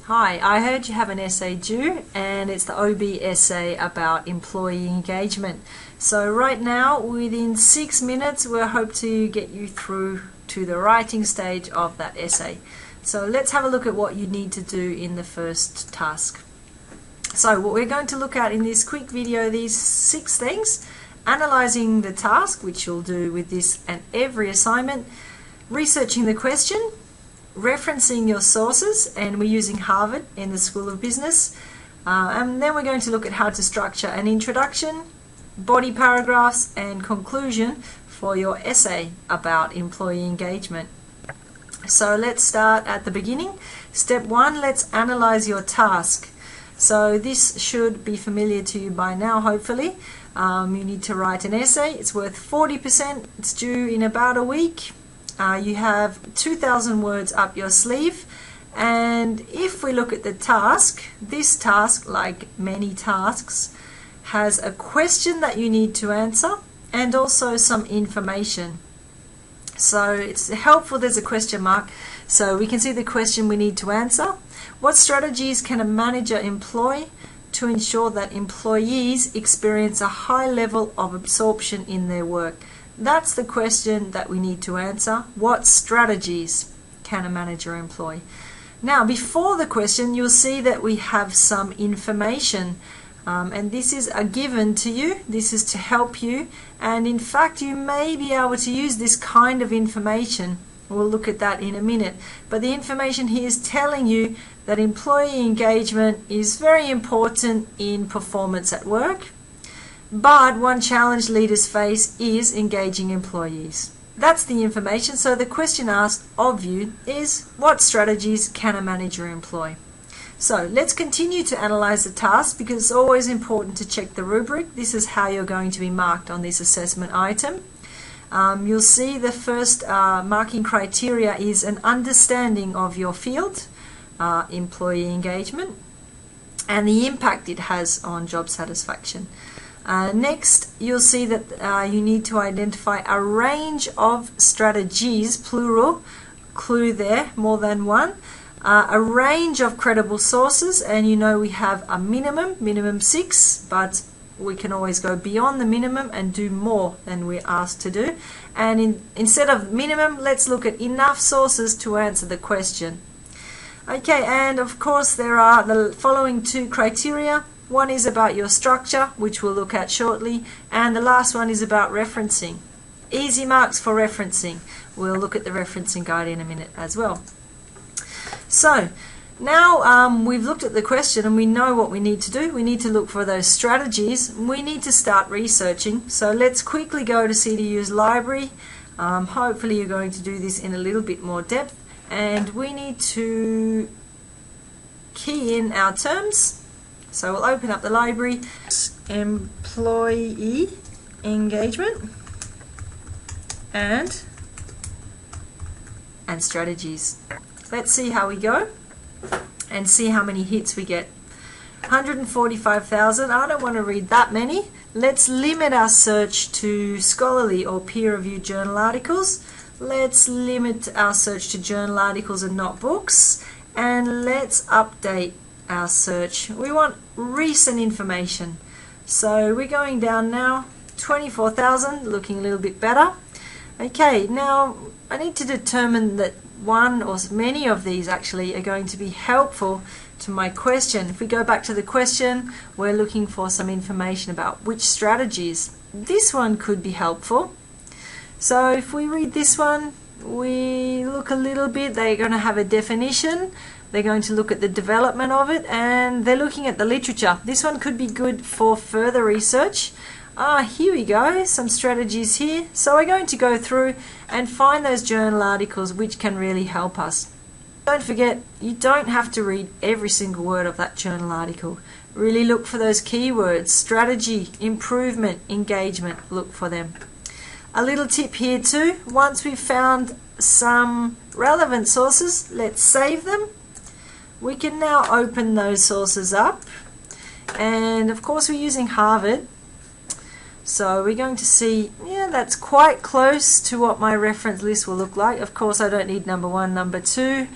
Hi, I heard you have an essay due, and it's the OB essay about employee engagement. So right now, within 6 minutes, we'll hope to get you through to the writing stage of that essay. So let's have a look at what you need to do in the first task. So what we're going to look at in this quick video, these 6 things: analyzing the task, which you'll do with this and every assignment, researching the question, referencing your sources, and we're using Harvard in the School of Business, and then we're going to look at how to structure an introduction, body paragraphs, and conclusion for your essay about employee engagement. So let's start at the beginning. Step 1, let's analyze your task. So this should be familiar to you by now, hopefully. You need to write an essay. It's worth 40%. It's due in about a week. You have 2,000 words up your sleeve, and if we look at the task, this task, like many tasks, has a question that you need to answer and also some information. So it's helpful there's a question mark so we can see the question we need to answer. What strategies can a manager employ to ensure that employees experience a high level of absorption in their work? That's the question that we need to answer. What strategies can a manager employ? Now, before the question, you'll see that we have some information, and this is a given to you. This is to help you, and in fact, you may be able to use this kind of information. We'll look at that in a minute. But the information here is telling you that employee engagement is very important in performance at work. But one challenge leaders face is engaging employees. That's the information. So the question asked of you is, what strategies can a manager employ? So let's continue to analyze the task, because it's always important to check the rubric. This is how you're going to be marked on this assessment item. You'll see the first marking criteria is an understanding of your field, employee engagement, and the impact it has on job satisfaction. Next, you'll see that you need to identify a range of strategies, plural, clue there, more than one, a range of credible sources, and you know we have a minimum 6, but we can always go beyond the minimum and do more than we're asked to do. And instead of minimum, let's look at enough sources to answer the question. Okay, and of course there are the following 2 criteria. One is about your structure, which we'll look at shortly, and the last one is about referencing. Easy marks for referencing. We'll look at the referencing guide in a minute as well. So now we've looked at the question and we know what we need to do. We need to look for those strategies. We need to start researching. So let's quickly go to CDU's library. Hopefully you're going to do this in a little bit more depth, and we need to key in our terms. So we'll open up the library, employee engagement and strategies. Let's see how we go and see how many hits we get. 145,000. I don't want to read that many. Let's limit our search to scholarly or peer-reviewed journal articles. Let's limit our search to journal articles and not books. And let's update our search. We want recent information. So we're going down now, 24,000, looking a little bit better. Okay, now I need to determine that one or many of these actually are going to be helpful to my question. If we go back to the question, we're looking for some information about which strategies. This one could be helpful. So if we read this one, we look a little bit, they're going to have a definition. They're going to look at the development of it, and they're looking at the literature. This one could be good for further research. Here we go, some strategies here. So we're going to go through and find those journal articles which can really help us. Don't forget, you don't have to read every single word of that journal article. Really look for those keywords: strategy, improvement, engagement. Look for them. A little tip here too, once we've found some relevant sources, let's save them. We can now open those sources up, and of course we're using Harvard, so we're going to see, yeah, that's quite close to what my reference list will look like. Of course I don't need number 1, number 2,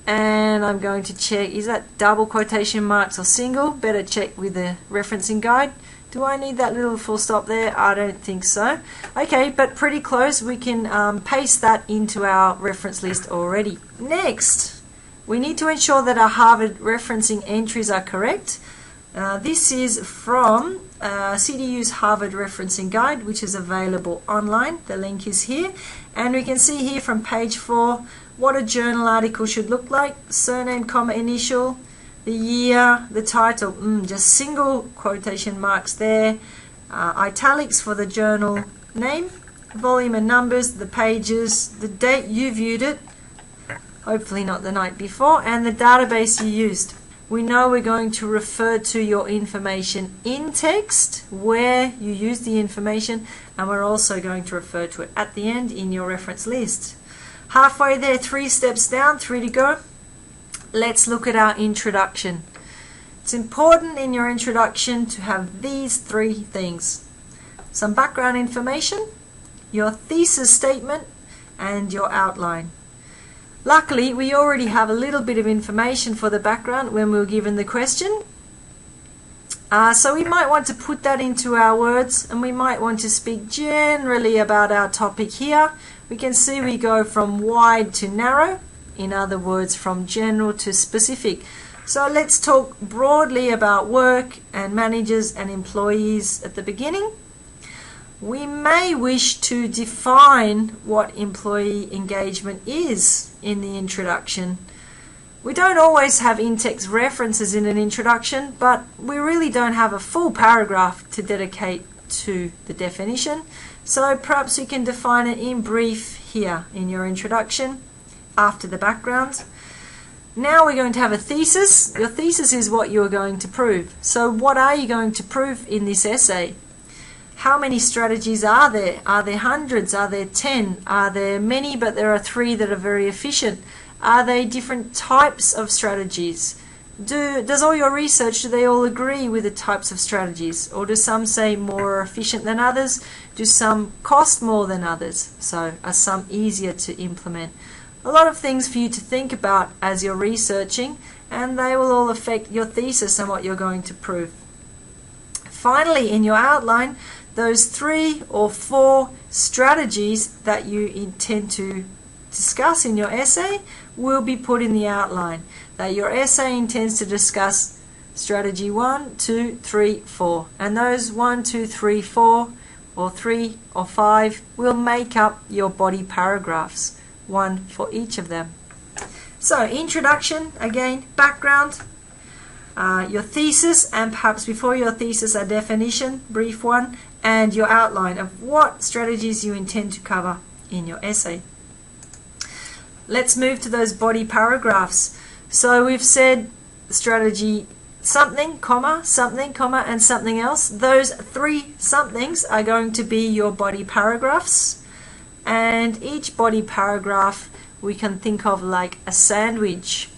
and I'm going to check, is that double quotation marks or single? Better check with the referencing guide. Do I need that little full stop there? I don't think so. Okay, but pretty close. We can paste that into our reference list already. Next, we need to ensure that our Harvard referencing entries are correct. This is from CDU's Harvard referencing guide, which is available online. The link is here, and we can see here from page 4 what a journal article should look like. Surname, comma, initial, the year, the title, just single quotation marks there, italics for the journal name, volume and numbers, the pages, the date you viewed it, hopefully not the night before, and the database you used. We know we're going to refer to your information in text, where you use the information, and we're also going to refer to it at the end in your reference list. Halfway there, 3 steps down, 3 to go. Let's look at our introduction. It's important in your introduction to have these 3 things: some background information, your thesis statement, and your outline. Luckily, we already have a little bit of information for the background when we were given the question. So we might want to put that into our words, and we might want to speak generally about our topic here. We can see we go from wide to narrow, in other words, from general to specific. So let's talk broadly about work and managers and employees at the beginning. We may wish to define what employee engagement is in the introduction. We don't always have in-text references in an introduction, but we really don't have a full paragraph to dedicate to the definition. So perhaps you can define it in brief here in your introduction after the background. Now we're going to have a thesis. Your thesis is what you're going to prove. So what are you going to prove in this essay? How many strategies are there? Are there hundreds? Are there 10? Are there many but there are 3 that are very efficient? Are they different types of strategies? Does all your research, do they all agree with the types of strategies? Or do some say more efficient than others? Do some cost more than others? So are some easier to implement? A lot of things for you to think about as you're researching, and they will all affect your thesis and what you're going to prove. Finally, in your outline, those 3 or 4 strategies that you intend to discuss in your essay will be put in the outline. That your essay intends to discuss strategy 1, 2, 3, 4. And those 1, 2, 3, 4, or 3 or 5 will make up your body paragraphs, 1 for each of them. So introduction, again, background, your thesis, and perhaps before your thesis a definition, brief one, and your outline of what strategies you intend to cover in your essay. Let's move to those body paragraphs. So we've said strategy something, comma, and something else. Those 3 somethings are going to be your body paragraphs, and each body paragraph we can think of like a sandwich.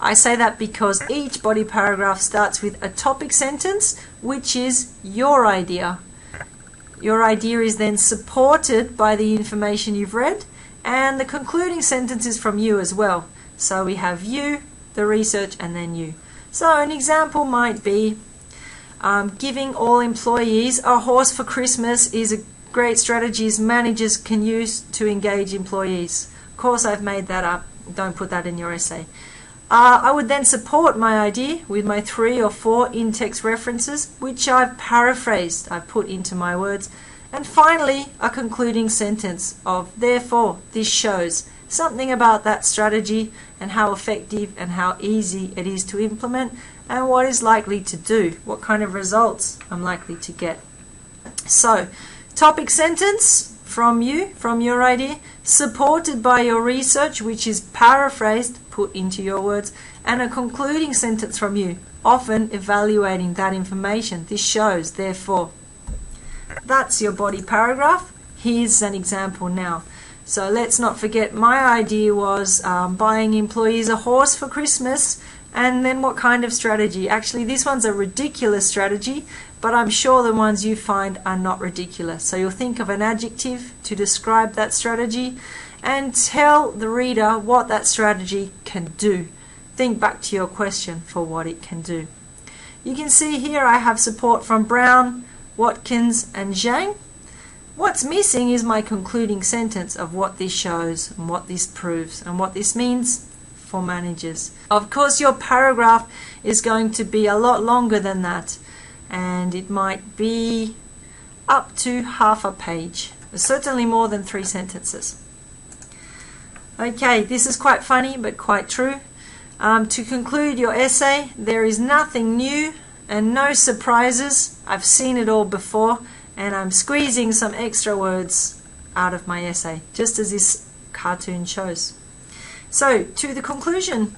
I say that because each body paragraph starts with a topic sentence, which is your idea. Your idea is then supported by the information you've read, and the concluding sentence is from you as well. So we have you, the research, and then you. So an example might be giving all employees a horse for Christmas is a great strategy managers can use to engage employees. Of course, I've made that up. Don't put that in your essay. I would then support my idea with my 3 or 4 in-text references, which I've paraphrased, I've put into my words. And finally, a concluding sentence of, therefore, this shows something about that strategy and how effective and how easy it is to implement and what is likely to do, what kind of results I'm likely to get. So, topic sentence from you, from your idea, supported by your research, which is paraphrased, put into your words, and a concluding sentence from you, often evaluating that information. This shows, therefore. That's your body paragraph. Here's an example now. So let's not forget my idea was buying employees a horse for Christmas, and then what kind of strategy? Actually, this one's a ridiculous strategy, but I'm sure the ones you find are not ridiculous. So you'll think of an adjective to describe that strategy, and tell the reader what that strategy can do. Think back to your question for what it can do. You can see here I have support from Brown, Watkins and Zhang. What's missing is my concluding sentence of what this shows and what this proves and what this means for managers. Of course, your paragraph is going to be a lot longer than that, and it might be up to half a page, certainly more than 3 sentences. Okay, this is quite funny but quite true. To conclude your essay, there is nothing new and no surprises. I've seen it all before, and I'm squeezing some extra words out of my essay, just as this cartoon shows. So, to the conclusion.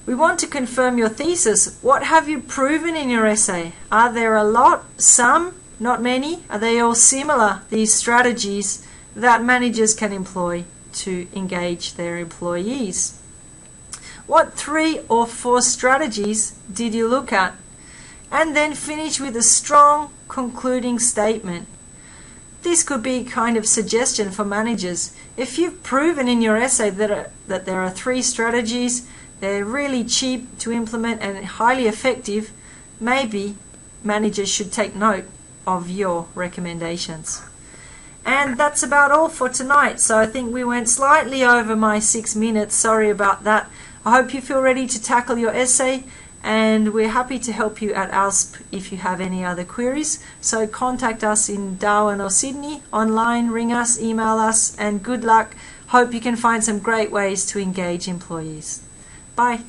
We want to confirm your thesis. What have you proven in your essay? Are there a lot? Some? Not many? Are they all similar, these strategies that managers can employ to engage their employees? What 3 or 4 strategies did you look at? And then finish with a strong concluding statement. This could be kind of suggestion for managers. If you've proven in your essay that there are 3 strategies, they're really cheap to implement and highly effective, maybe managers should take note of your recommendations. And that's about all for tonight. So I think we went slightly over my 6 minutes. Sorry about that. I hope you feel ready to tackle your essay, and we're happy to help you at ALLSP if you have any other queries. So contact us in Darwin or Sydney, online, ring us, email us, and good luck. Hope you can find some great ways to engage employees. Bye.